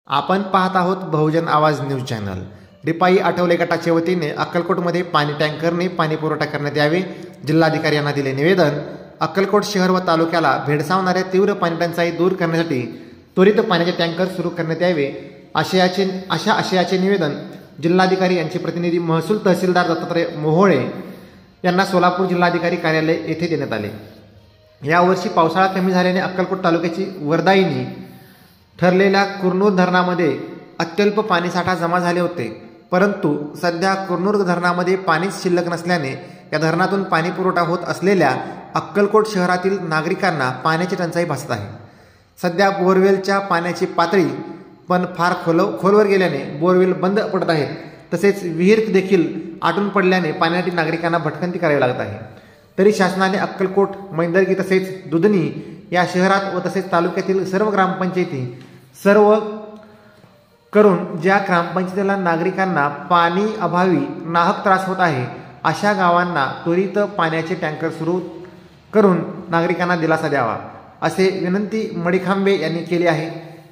आपण पाहत आहोत बहुजन आवाज न्यूज चॅनल। रिपाई आठवले गटाच्या वतीने अक्कलकोटमध्ये पाणी टँकरने पाणी पुरवठा करण्यात यावे, जिल्हाधिकारी यांना दिले निवेदन। अक्कलकोट शहर व तालुक्याला भेडसावणाऱ्या तीव्र पाणी टंचाई दूर करण्यासाठी त्वरित पाण्याचे टँकर सुरू करण्यात यावे, अशा आशयाचे निवेदन जिल्हाधिकारी यांचे प्रतिनिधी महसूल तहसीलदार दत्तात्रय मोहोळे यांना सोलापूर जिल्हाधिकारी कार्यालय येथे देण्यात आले। यावर्षी पावसाळा कमी झाल्याने अक्कलकोट तालुक्याची वरदायिनी ठरलेल्या कुरनूर धरणामध्ये अत्यल्प पाणीसाठा जमा झाले होते, परंतु सध्या कुरनूर धरणामध्ये पाणीच शिल्लक नसल्याने या धरणातून पाणी पुरवठा होत असलेल्या अक्कलकोट शहरातील नागरिकांना पाण्याची टंचाई भासत आहे। सध्या बोरवेलच्या पाण्याची पातळी पण फार खोलवर गेल्याने बोरवेल बंद पडत आहेत, तसेच विहीर देखील आटून पडल्याने पाण्यासाठी नागरिकांना भटकंती करावी लागत आहे। तरी शासनाने अक्कलकोट, मैंदर्गी तसेच दुधनी या शहरात व तसेच तालुक्यातील सर्व ग्रामपंचायती सर्व करून ज्या ग्रामपंचायतीला नागरिकांना पाणी अभावी नाहक त्रास होत आहे, अशा गावांना त्वरित पाण्याचे टँकर सुरू करून नागरिकांना दिलासा द्यावा, असे विनंती मडीखांबे यांनी केली आहे।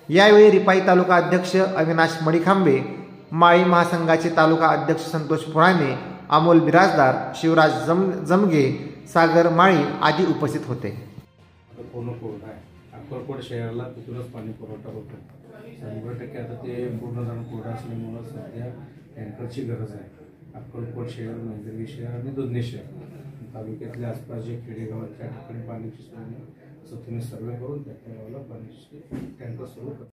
यावेळी रिपाई तालुका अध्यक्ष अविनाश मडीखांबे, माळी महासंघाचे तालुका अध्यक्ष संतोष पुराणे, अमोल बिराजदार, शिवराज जमगे, सागर माळी आदी उपस्थित होते। पूर्ण कोरडा आहे। अक्कलकोट शहराला तिथूनच पाणी पुरवठा होतो। 100% आता ते पूर्ण जाऊन कोरडा असल्यामुळे सध्या टँकरची गरज आहे। अक्कलकोट शहर, मैंदर्गी शहर आणि दुधनी शहर तालुक्यातल्या आसपास जे खेडेगाव आहेत त्या ठिकाणी पाण्याची सोय नाही, असं तुम्ही सर्वे करून त्या गावाला पाण्याची टँकर सुरू